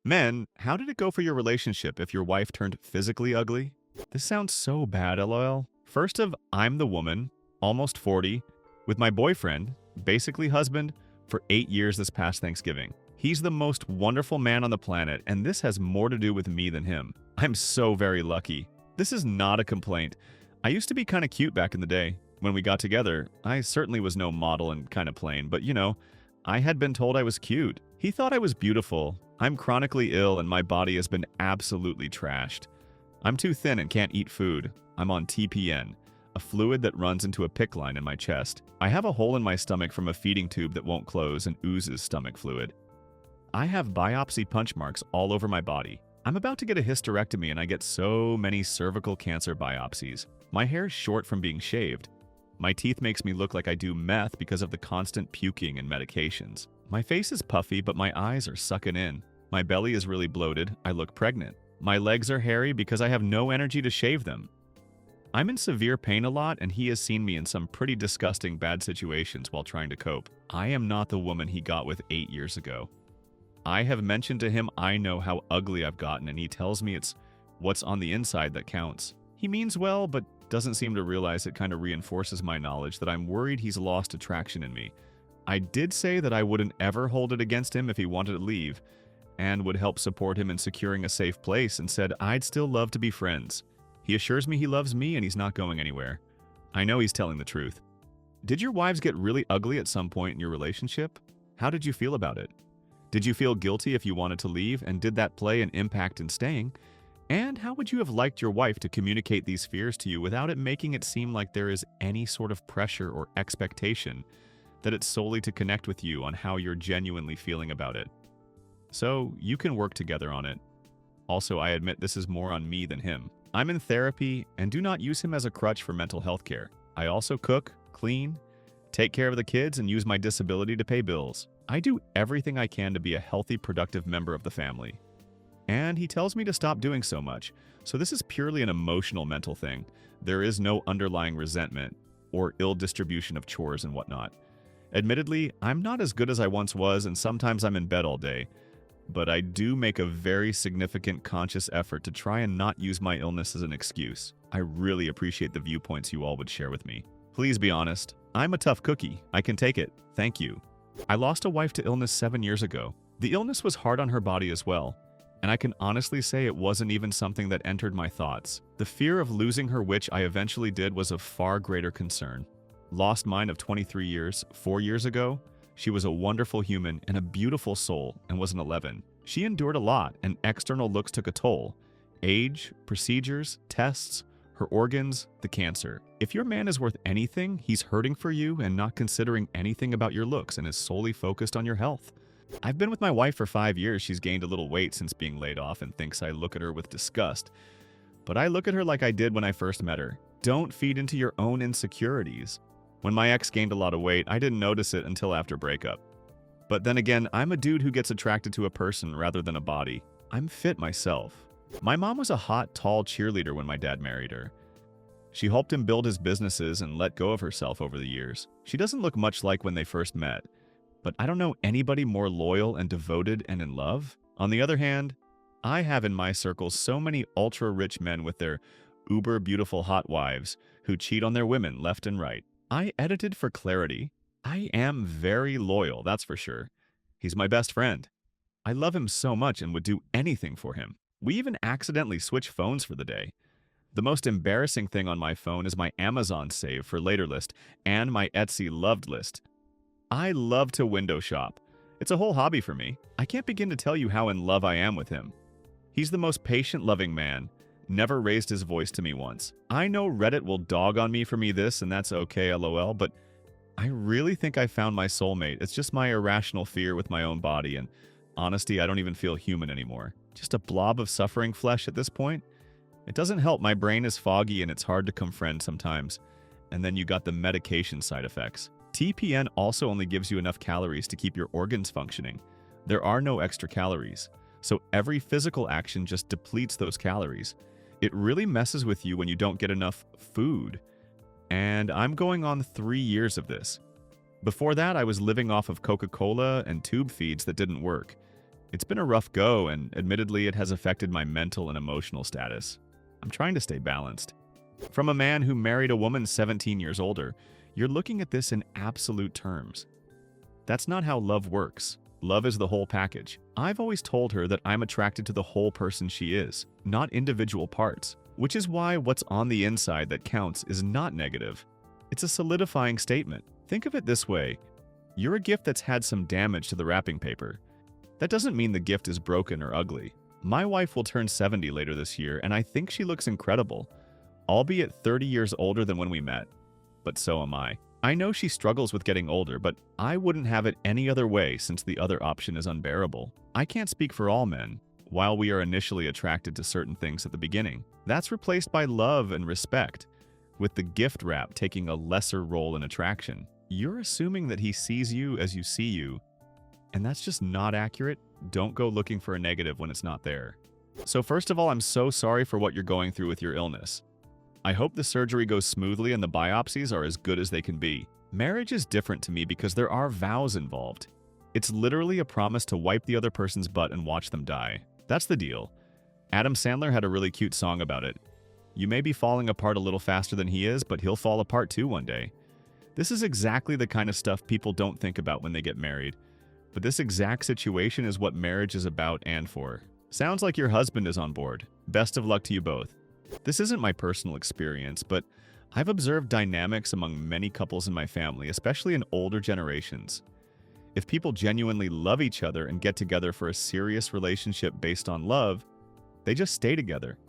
Men, how did it go for your relationship if your wife turned physically ugly? This sounds so bad, lol. First of, I'm the woman, almost 40, with my boyfriend, basically husband, for 8 years this past Thanksgiving. He's the most wonderful man on the planet, and this has more to do with me than him. I'm so very lucky. This is not a complaint. I used to be kind of cute back in the day. When we got together, I certainly was no model and kind of plain, but I had been told I was cute. He thought I was beautiful. I'm chronically ill and my body has been absolutely trashed. I'm too thin and can't eat food. I'm on TPN, a fluid that runs into a PICC line in my chest. I have a hole in my stomach from a feeding tube that won't close and oozes stomach fluid. I have biopsy punch marks all over my body. I'm about to get a hysterectomy and I get so many cervical cancer biopsies. My hair's short from being shaved. My teeth makes me look like I do meth because of the constant puking and medications. My face is puffy, but my eyes are sucking in. My belly is really bloated. I look pregnant. My legs are hairy because I have no energy to shave them. I'm in severe pain a lot, and he has seen me in some pretty disgusting bad situations while trying to cope. I am not the woman he got with 8 years ago. I have mentioned to him I know how ugly I've gotten, and he tells me it's what's on the inside that counts. He means well, but doesn't seem to realize it kind of reinforces my knowledge that I'm worried he's lost attraction in me. I did say that I wouldn't ever hold it against him if he wanted to leave, and would help support him in securing a safe place, and said I'd still love to be friends. He assures me he loves me and he's not going anywhere. I know he's telling the truth. Did your wives get really ugly at some point in your relationship? How did you feel about it? Did you feel guilty if you wanted to leave, and did that play an impact in staying? And how would you have liked your wife to communicate these fears to you without it making it seem like there is any sort of pressure or expectation that it's solely to connect with you on how you're genuinely feeling about it? So you can work together on it. Also, I admit this is more on me than him. I'm in therapy and do not use him as a crutch for mental health care. I also cook, clean, take care of the kids, and use my disability to pay bills. I do everything I can to be a healthy, productive member of the family. And he tells me to stop doing so much. So this is purely an emotional mental thing. There is no underlying resentment or ill distribution of chores and whatnot. Admittedly, I'm not as good as I once was, and sometimes I'm in bed all day. But I do make a very significant conscious effort to try and not use my illness as an excuse. I really appreciate the viewpoints you all would share with me. Please be honest. I'm a tough cookie. I can take it. Thank you. I lost a wife to illness 7 years ago. The illness was hard on her body as well. And I can honestly say it wasn't even something that entered my thoughts. The fear of losing her, which I eventually did, was of far greater concern. Lost mine of 23 years, 4 years ago. She was a wonderful human and a beautiful soul and was an 11. She endured a lot, and external looks took a toll. Age, procedures, tests, her organs, the cancer. If your man is worth anything, he's hurting for you and not considering anything about your looks and is solely focused on your health. I've been with my wife for 5 years. She's gained a little weight since being laid off and thinks I look at her with disgust. But I look at her like I did when I first met her. Don't feed into your own insecurities. When my ex gained a lot of weight, I didn't notice it until after breakup. But then again, I'm a dude who gets attracted to a person rather than a body. I'm fit myself. My mom was a hot, tall cheerleader when my dad married her. She helped him build his businesses and let go of herself over the years. She doesn't look much like when they first met. But I don't know anybody more loyal and devoted and in love. On the other hand, I have in my circles so many ultra-rich men with their uber beautiful hot wives who cheat on their women left and right. I edited for clarity. I am very loyal, that's for sure. He's my best friend. I love him so much and would do anything for him. We even accidentally switch phones for the day. The most embarrassing thing on my phone is my Amazon save for later list and my Etsy loved list. I love to window shop. It's a whole hobby for me. I can't begin to tell you how in love I am with him. He's the most patient, loving man. Never raised his voice to me once. I know Reddit will dog on me for me this, and that's okay, lol, but I really think I found my soulmate. It's just my irrational fear with my own body, and honesty, I don't even feel human anymore. Just a blob of suffering flesh at this point. It doesn't help. My brain is foggy and it's hard to come friend sometimes. And then you got the medication side effects. TPN also only gives you enough calories to keep your organs functioning. There are no extra calories. So every physical action just depletes those calories. It really messes with you when you don't get enough food. And I'm going on 3 years of this. Before that, I was living off of Coca-Cola and tube feeds that didn't work. It's been a rough go, and admittedly, it has affected my mental and emotional status. I'm trying to stay balanced. From a man who married a woman 17 years older, you're looking at this in absolute terms. That's not how love works. Love is the whole package. I've always told her that I'm attracted to the whole person she is, not individual parts, which is why what's on the inside that counts is not negative. It's a solidifying statement. Think of it this way. You're a gift that's had some damage to the wrapping paper. That doesn't mean the gift is broken or ugly. My wife will turn 70 later this year, and I think she looks incredible, albeit 30 years older than when we met. But so am I. I know she struggles with getting older, but I wouldn't have it any other way since the other option is unbearable. I can't speak for all men. While we are initially attracted to certain things at the beginning, that's replaced by love and respect, with the gift wrap taking a lesser role in attraction. You're assuming that he sees you as you see you, and that's just not accurate. Don't go looking for a negative when it's not there. So first of all, I'm so sorry for what you're going through with your illness. I hope the surgery goes smoothly and the biopsies are as good as they can be. Marriage is different to me because there are vows involved. It's literally a promise to wipe the other person's butt and watch them die. That's the deal. Adam Sandler had a really cute song about it. You may be falling apart a little faster than he is, but he'll fall apart too one day. This is exactly the kind of stuff people don't think about when they get married. But this exact situation is what marriage is about and for. Sounds like your husband is on board. Best of luck to you both. This isn't my personal experience, but I've observed dynamics among many couples in my family, especially in older generations. If people genuinely love each other and get together for a serious relationship based on love, they just stay together,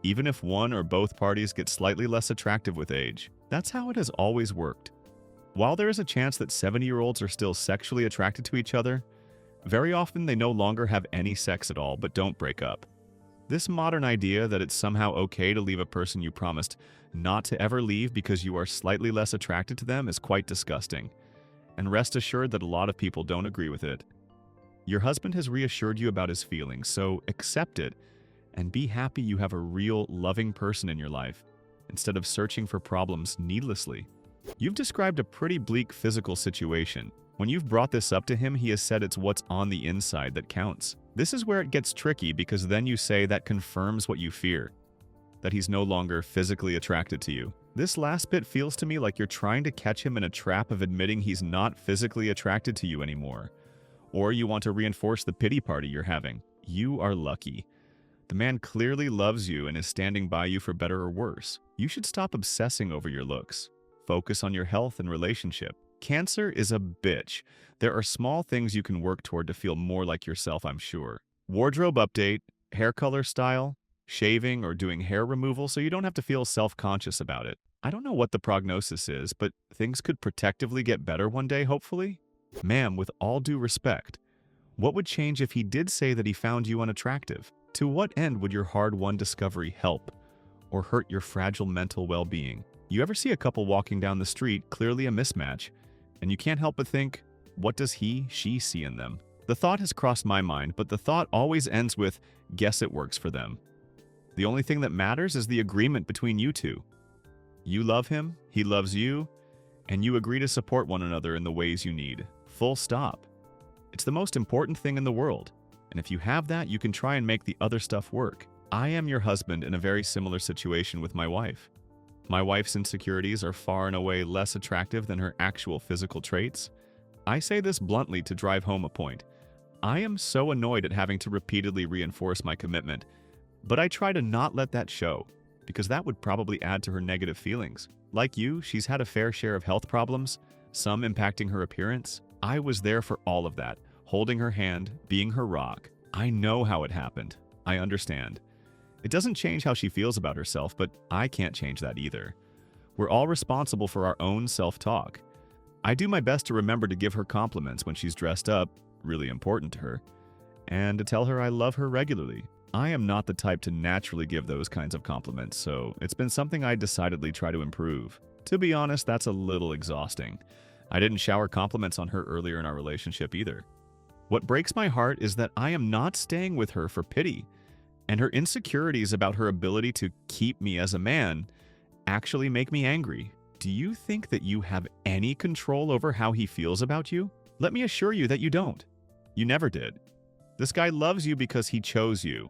even if one or both parties get slightly less attractive with age. That's how it has always worked. While there is a chance that 70-year-olds are still sexually attracted to each other, very often they no longer have any sex at all but don't break up. This modern idea that it's somehow okay to leave a person you promised not to ever leave because you are slightly less attracted to them is quite disgusting. And rest assured that a lot of people don't agree with it. Your husband has reassured you about his feelings, so accept it and be happy you have a real, loving person in your life, instead of searching for problems needlessly. You've described a pretty bleak physical situation. When you've brought this up to him, he has said it's what's on the inside that counts. This is where it gets tricky because then you say that confirms what you fear, that he's no longer physically attracted to you. This last bit feels to me like you're trying to catch him in a trap of admitting he's not physically attracted to you anymore. Or you want to reinforce the pity party you're having. You are lucky. The man clearly loves you and is standing by you for better or worse. You should stop obsessing over your looks. Focus on your health and relationship. Cancer is a bitch. There are small things you can work toward to feel more like yourself, I'm sure. Wardrobe update, hair color style, shaving or doing hair removal so you don't have to feel self-conscious about it. I don't know what the prognosis is, but things could protectively get better one day, hopefully. Ma'am, with all due respect, what would change if he did say that he found you unattractive? To what end would your hard-won discovery help or hurt your fragile mental well-being? You ever see a couple walking down the street, clearly a mismatch, and you can't help but think, what does she see in them? The thought has crossed my mind, but the thought always ends with, guess it works for them. The only thing that matters is the agreement between you two. You love him, he loves you, and you agree to support one another in the ways you need. Full stop. It's the most important thing in the world, and if you have that, you can try and make the other stuff work. I am your husband in a very similar situation with my wife. My wife's insecurities are far and away less attractive than her actual physical traits. I say this bluntly to drive home a point. I am so annoyed at having to repeatedly reinforce my commitment, but I try to not let that show, because that would probably add to her negative feelings. Like you, she's had a fair share of health problems, some impacting her appearance. I was there for all of that, holding her hand, being her rock. I know how it happened. I understand. It doesn't change how she feels about herself, but I can't change that either. We're all responsible for our own self-talk. I do my best to remember to give her compliments when she's dressed up, really important to her, and to tell her I love her regularly. I am not the type to naturally give those kinds of compliments, so it's been something I decidedly try to improve. To be honest, that's a little exhausting. I didn't shower compliments on her earlier in our relationship either. What breaks my heart is that I am not staying with her for pity, and her insecurities about her ability to keep me as a man actually make me angry. Do you think that you have any control over how he feels about you? Let me assure you that you don't. You never did. This guy loves you because he chose you.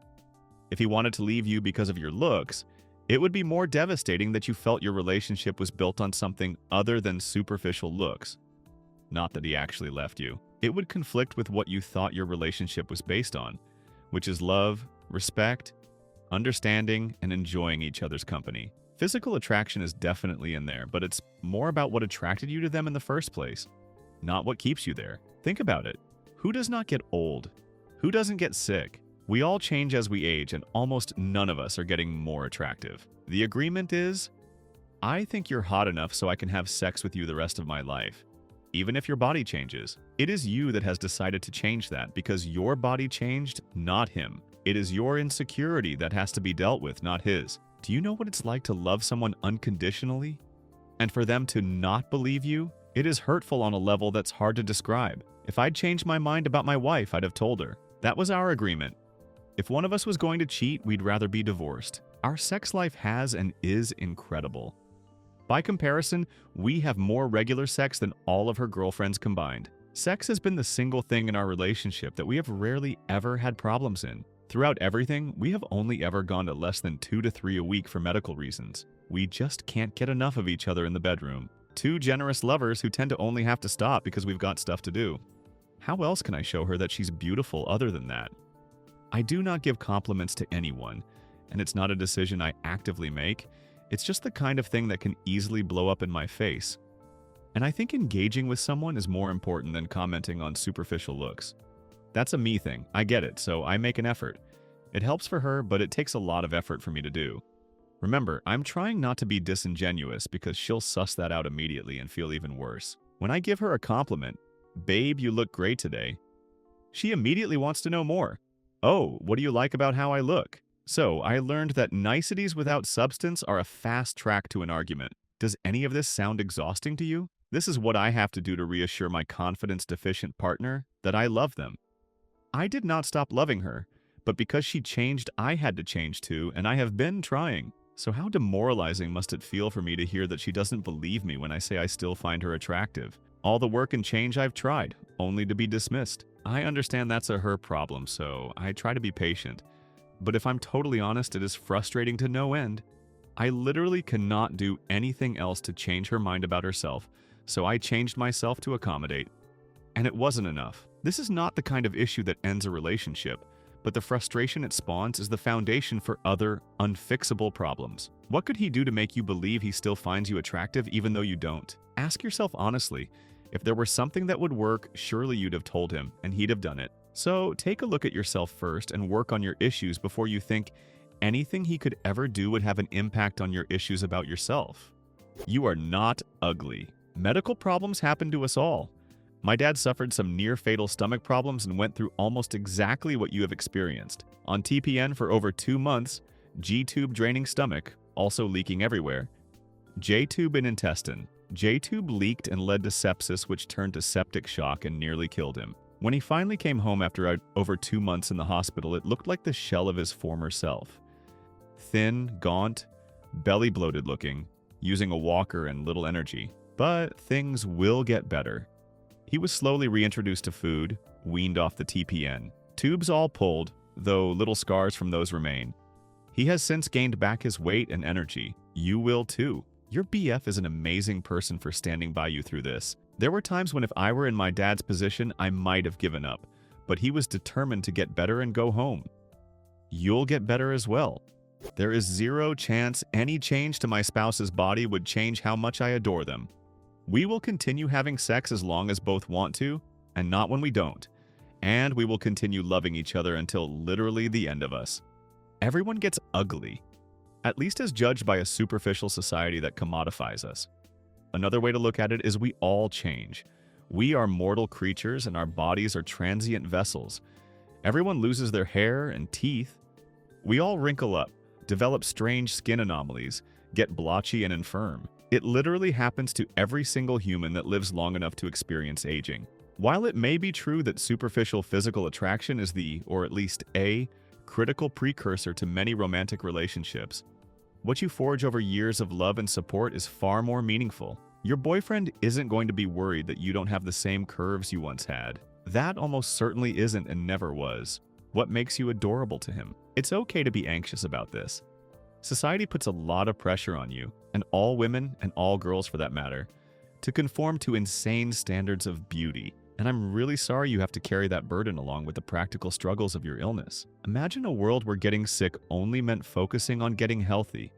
If he wanted to leave you because of your looks, it would be more devastating that you felt your relationship was built on something other than superficial looks. Not that he actually left you. It would conflict with what you thought your relationship was based on, which is love, respect, understanding, and enjoying each other's company. Physical attraction is definitely in there, but it's more about what attracted you to them in the first place, not what keeps you there. Think about it. Who does not get old? Who doesn't get sick? We all change as we age, and almost none of us are getting more attractive. The agreement is, I think you're hot enough so I can have sex with you the rest of my life. Even if your body changes, it is you that has decided to change that because your body changed, not him. It is your insecurity that has to be dealt with, not his. Do you know what it's like to love someone unconditionally? And for them to not believe you? It is hurtful on a level that's hard to describe. If I'd changed my mind about my wife, I'd have told her. That was our agreement. If one of us was going to cheat, we'd rather be divorced. Our sex life has and is incredible. By comparison, we have more regular sex than all of her girlfriends combined. Sex has been the single thing in our relationship that we have rarely ever had problems in. Throughout everything, we have only ever gone to less than 2 to 3 a week for medical reasons. We just can't get enough of each other in the bedroom. Two generous lovers who tend to only have to stop because we've got stuff to do. How else can I show her that she's beautiful other than that? I do not give compliments to anyone, and it's not a decision I actively make. It's just the kind of thing that can easily blow up in my face. And I think engaging with someone is more important than commenting on superficial looks. That's a me thing, I get it, so I make an effort. It helps for her, but it takes a lot of effort for me to do. Remember, I'm trying not to be disingenuous because she'll suss that out immediately and feel even worse. When I give her a compliment, "Babe, you look great today," she immediately wants to know more. "Oh, what do you like about how I look?" So, I learned that niceties without substance are a fast track to an argument. Does any of this sound exhausting to you? This is what I have to do to reassure my confidence-deficient partner that I love them. I did not stop loving her, but because she changed, I had to change too, and I have been trying. So how demoralizing must it feel for me to hear that she doesn't believe me when I say I still find her attractive? All the work and change I've tried, only to be dismissed. I understand that's a her problem, so I try to be patient. But if I'm totally honest, it is frustrating to no end. I literally cannot do anything else to change her mind about herself, so I changed myself to accommodate. And it wasn't enough. This is not the kind of issue that ends a relationship, but the frustration it spawns is the foundation for other, unfixable problems. What could he do to make you believe he still finds you attractive even though you don't? Ask yourself honestly, if there were something that would work, surely you'd have told him, and he'd have done it. So take a look at yourself first and work on your issues before you think anything he could ever do would have an impact on your issues about yourself. You are not ugly. Medical problems happen to us all. My dad suffered some near-fatal stomach problems and went through almost exactly what you have experienced. On TPN for over 2 months, G-tube draining stomach, also leaking everywhere, J-tube in intestine. J-tube leaked and led to sepsis, which turned to septic shock and nearly killed him. When he finally came home after over 2 months in the hospital, it looked like the shell of his former self. Thin, gaunt, belly bloated looking, using a walker and little energy. But things will get better. He was slowly reintroduced to food, weaned off the TPN. Tubes all pulled, though little scars from those remain. He has since gained back his weight and energy. You will too. Your BF is an amazing person for standing by you through this. There were times when if I were in my dad's position, I might have given up, but he was determined to get better and go home. You'll get better as well. There is zero chance any change to my spouse's body would change how much I adore them. We will continue having sex as long as both want to, and not when we don't. And we will continue loving each other until literally the end of us. Everyone gets ugly, at least as judged by a superficial society that commodifies us. Another way to look at it is we all change. We are mortal creatures and our bodies are transient vessels. Everyone loses their hair and teeth. We all wrinkle up, develop strange skin anomalies, get blotchy and infirm. It literally happens to every single human that lives long enough to experience aging. While it may be true that superficial physical attraction is the, or at least a, critical precursor to many romantic relationships, what you forge over years of love and support is far more meaningful. Your boyfriend isn't going to be worried that you don't have the same curves you once had. That almost certainly isn't and never was what makes you adorable to him. It's okay to be anxious about this. Society puts a lot of pressure on you, and all women, and all girls for that matter, to conform to insane standards of beauty. And I'm really sorry you have to carry that burden along with the practical struggles of your illness. Imagine a world where getting sick only meant focusing on getting healthy,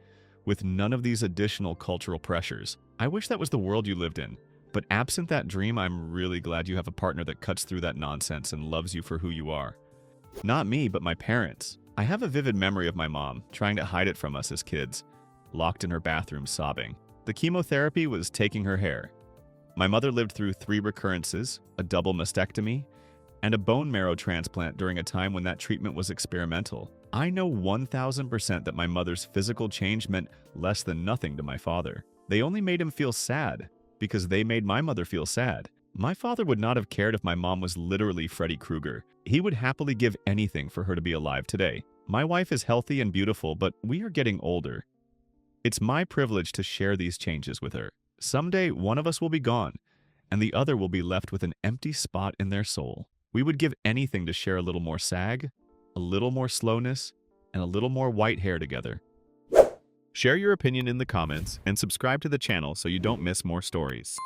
with none of these additional cultural pressures. I wish that was the world you lived in. But absent that dream, I'm really glad you have a partner that cuts through that nonsense and loves you for who you are. Not me, but my parents. I have a vivid memory of my mom trying to hide it from us as kids, locked in her bathroom sobbing. The chemotherapy was taking her hair. My mother lived through 3 recurrences, a double mastectomy, and a bone marrow transplant during a time when that treatment was experimental. I know 1000% that my mother's physical change meant less than nothing to my father. They only made him feel sad because they made my mother feel sad. My father would not have cared if my mom was literally Freddy Krueger. He would happily give anything for her to be alive today. My wife is healthy and beautiful, but we are getting older. It's my privilege to share these changes with her. Someday, one of us will be gone, and the other will be left with an empty spot in their soul. We would give anything to share a little more sag, a little more slowness, and a little more white hair together. Share your opinion in the comments and subscribe to the channel so you don't miss more stories.